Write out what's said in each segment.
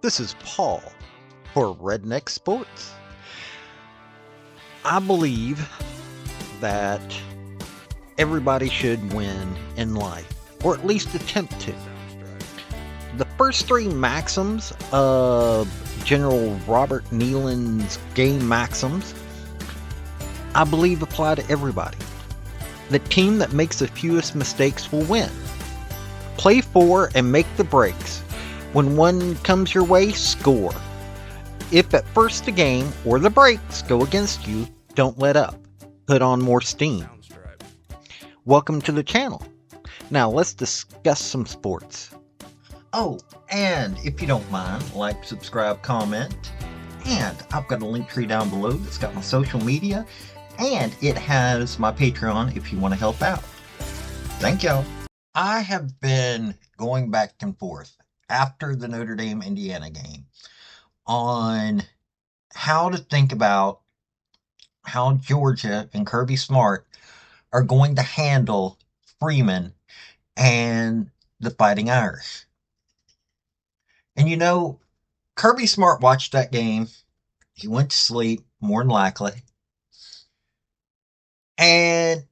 This is Paul for Redneck Sports. I believe that everybody should win in life, or at least attempt to. The first three maxims of General Robert Neyland's game maxims, I believe apply to everybody. The team that makes the fewest mistakes will win. Play for and make the breaks. When one comes your way, score. If at first the game or the breaks go against you, don't let up. Put on more steam. Welcome to the channel. Now let's discuss some sports. Oh, and if you don't mind, like, subscribe, comment. And I've got a link tree down below that's got my social media. And it has my Patreon if you want to help out. Thank y'all. I have been going back and forth after the Notre Dame Indiana game on how to think about how Georgia and Kirby Smart are going to handle Freeman and the Fighting Irish. And you know, Kirby Smart watched that game. He went to sleep, more than likely. And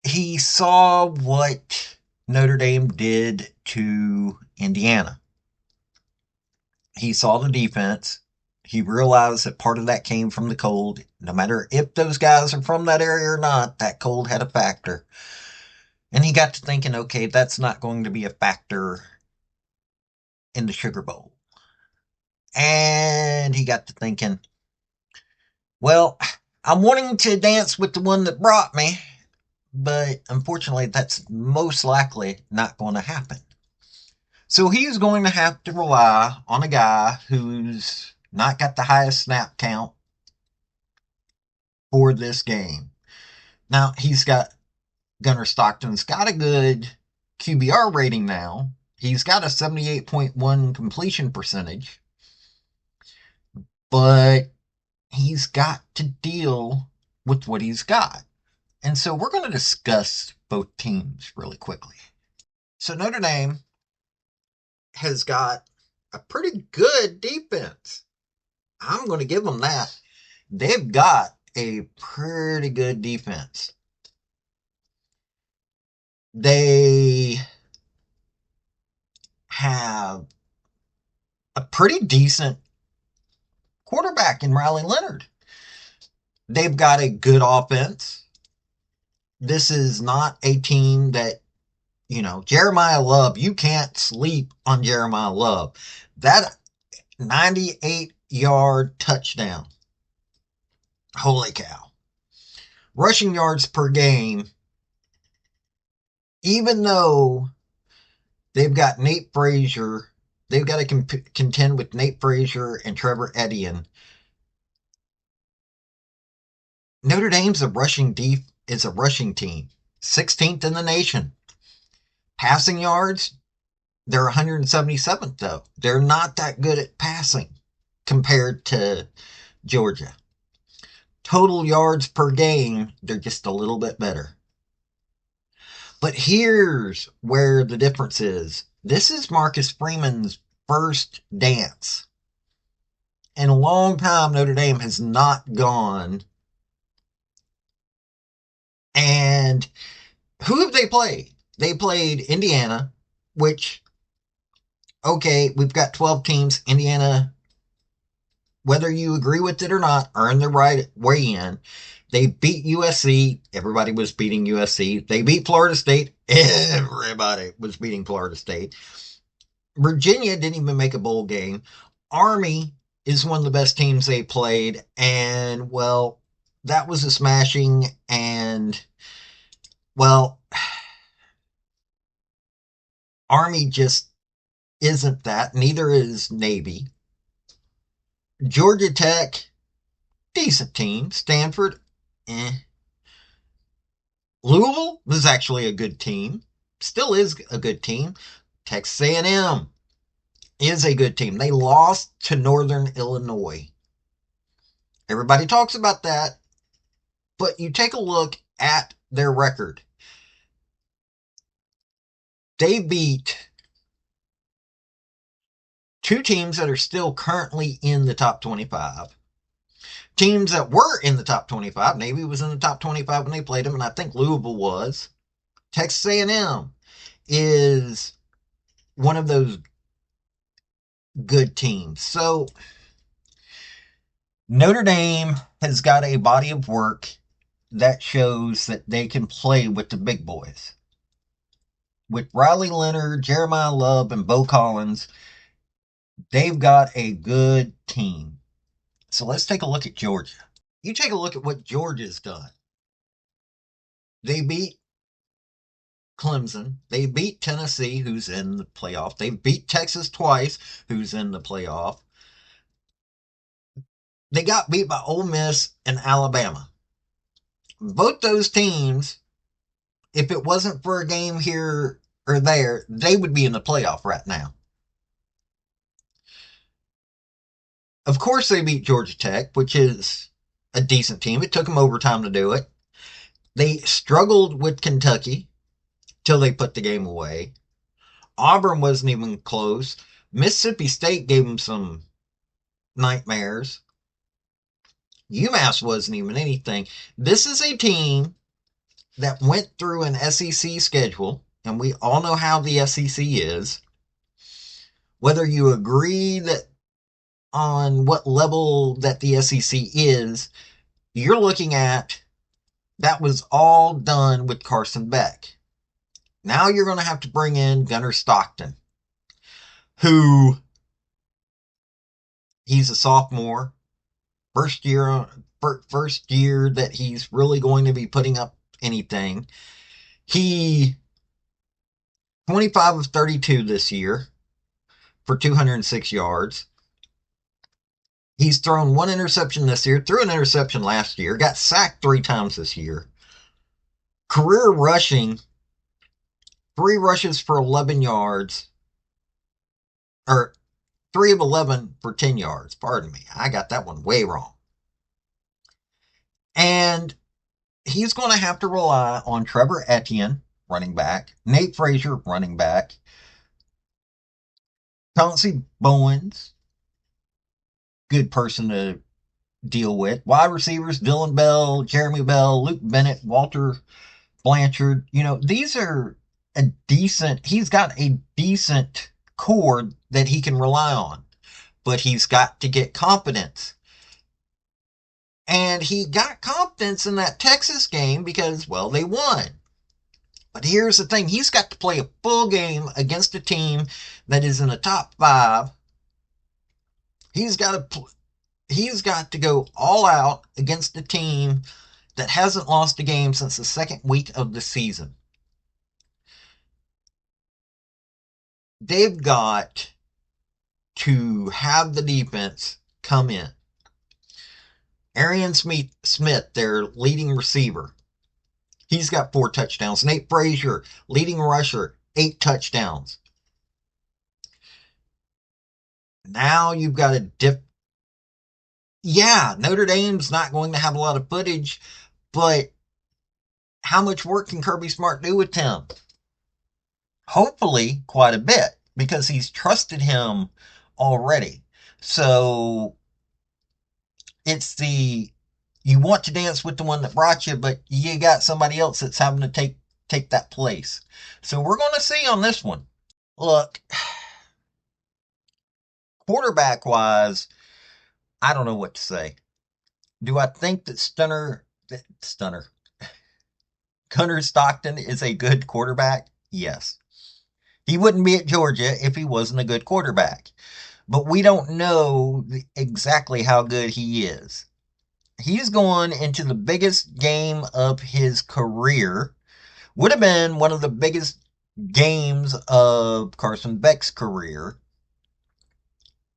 he saw what Notre Dame did to Indiana. He saw the defense. He realized that part of that came from the cold. No matter if those guys are from that area or not, that cold had a factor. And he got to thinking, okay, that's not going to be a factor in the Sugar Bowl. And he got to thinking, well, I'm wanting to dance with the one that brought me, but unfortunately, that's most likely not going to happen. So he's going to have to rely on a guy who's not got the highest snap count for this game. Now, he's got Gunnar Stockton's got a good QBR rating now. He's got a 78.1 completion percentage. But he's got to deal with what he's got. And so we're going to discuss both teams really quickly. So Notre Dame has got a pretty good defense. I'm going to give them that. They've got a pretty good defense. They have a pretty decent quarterback in Riley Leonard. They've got a good offense. This is not a team that, you know, Jeremiah Love, you can't sleep on Jeremiah Love. That 98-yard touchdown. Holy cow. Rushing yards per game, even though they've got Nate Frazier, they've got to contend with Nate Frazier and Trevor Etienne. Notre Dame's is a rushing team, 16th in the nation. Passing yards, they're 177th though. They're not that good at passing compared to Georgia. Total yards per game, they're just a little bit better. But here's where the difference is. This is Marcus Freeman's first dance. In a long time, Notre Dame has not gone. And who have they played? They played Indiana, which, okay, we've got 12 teams. Indiana, whether you agree with it or not, earned the right way in. They beat USC. Everybody was beating USC. They beat Florida State. Everybody was beating Florida State. Virginia didn't even make a bowl game. Army is one of the best teams they played. And, well, that was a smashing. And, well, Army just isn't that. Neither is Navy. Georgia Tech, decent team. Stanford, Louisville was actually a good team. Still is a good team. Texas A&M is a good team. They lost to Northern Illinois. Everybody talks about that. But you take a look at their record. They beat two teams that are still currently in the top 25. Teams that were in the top 25. Navy was in the top 25 when they played them, and I think Louisville was. Texas A&M is one of those good teams. So Notre Dame has got a body of work that shows that they can play with the big boys. With Riley Leonard, Jeremiah Love, and Bo Collins, they've got a good team. So let's take a look at Georgia. You take a look at what Georgia's done. They beat Clemson. They beat Tennessee, who's in the playoff. They beat Texas twice, who's in the playoff. They got beat by Ole Miss and Alabama. Both those teams, if it wasn't for a game here or there, they would be in the playoff right now. Of course, they beat Georgia Tech, which is a decent team. It took them overtime to do it. They struggled with Kentucky till they put the game away. Auburn wasn't even close. Mississippi State gave them some nightmares. UMass wasn't even anything. This is a team that went through an SEC schedule, and we all know how the SEC is. Whether you agree that on what level that the SEC is, you're looking at that was all done with Carson Beck. Now you're going to have to bring in Gunnar Stockton, who he's a sophomore, first year that he's really going to be putting up anything. He 25 of 32 this year for 206 yards. He's thrown one interception this year, threw an interception last year, got sacked 3 times this year. Career rushing, 3 rushes for 11 yards, or 3 of 11 for 10 yards. Pardon me. I got that one way wrong. And he's going to have to rely on Trevor Etienne, running back, Nate Frazier, running back, Chauncey Bowens, good person to deal with. Wide receivers, Dylan Bell, Jeremy Bell, Luke Bennett, Walter Blanchard. These are he's got a decent core that he can rely on. But he's got to get confidence. And he got confidence in that Texas game because, well, they won. But here's the thing. He's got to play a full game against a team that is in the top 5. He's got to go all out against a team that hasn't lost a game since the second week of the season. They've got to have the defense come in. Arian Smith, their leading receiver, he's got 4 touchdowns. Nate Frazier, leading rusher, 8 touchdowns. Now you've got a Notre Dame's not going to have a lot of footage, but how much work can Kirby Smart do with him? Hopefully quite a bit, because he's trusted him already. So it's you want to dance with the one that brought you, but you got somebody else that's having to take that place. So we're going to see on this one. Look, quarterback wise, I don't know what to say. Do I think that Gunnar Stockton is a good quarterback? Yes. He wouldn't be at Georgia if he wasn't a good quarterback. But we don't know exactly how good he is. He's going into the biggest game of his career. Would have been one of the biggest games of Carson Beck's career.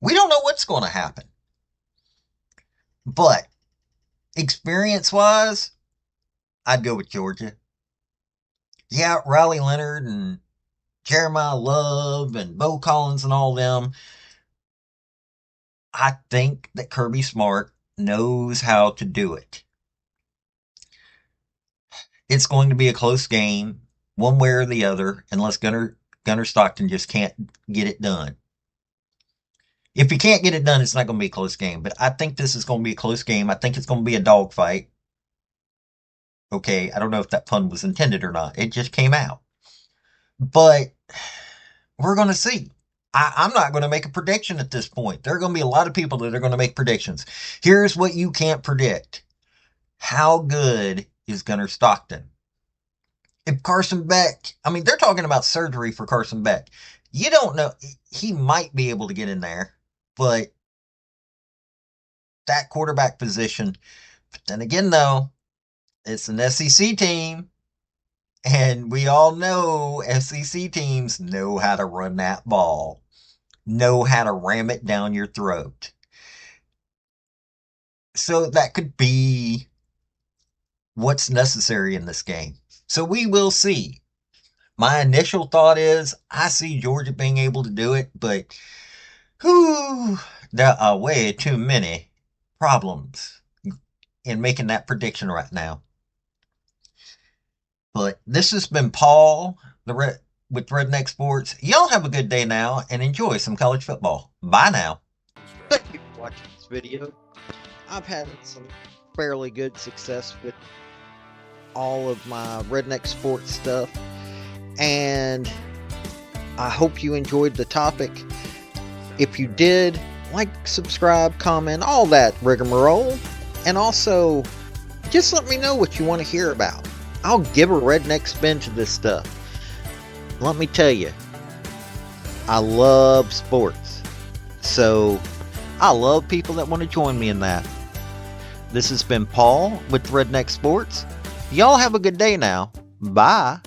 We don't know what's going to happen. But experience-wise, I'd go with Georgia. Yeah, Riley Leonard and Jeremiah Love and Bo Collins and all them. I think that Kirby Smart knows how to do it. It's going to be a close game, one way or the other, unless Gunnar Stockton just can't get it done. If you can't get it done, it's not going to be a close game. But I think this is going to be a close game. I think it's going to be a dogfight. Okay, I don't know if that pun was intended or not. It just came out. But we're going to see. I'm not going to make a prediction at this point. There are going to be a lot of people that are going to make predictions. Here's what you can't predict. How good is Gunnar Stockton? If Carson Beck, I mean, they're talking about surgery for Carson Beck. You don't know. He might be able to get in there, but that quarterback position. But then again, though, it's an SEC team, and we all know SEC teams know how to run that ball, know how to ram it down your throat. So that could be what's necessary in this game. So we will see. My initial thought is I see Georgia being able to do it, but whew, there are way too many problems in making that prediction right now. But this has been Paul with Redneck Sports. Y'all have a good day now and enjoy some college football. Bye now. Thank you for watching this video. I've had some fairly good success with all of my Redneck Sports stuff, and I hope you enjoyed the topic. If you did, like, subscribe, comment, all that rigmarole, and also just let me know what you want to hear about. I'll give a redneck spin to this stuff. Let me tell you, I love sports, so I love people that want to join me in that. This has been Paul with Redneck Sports. Y'all have a good day now. Bye.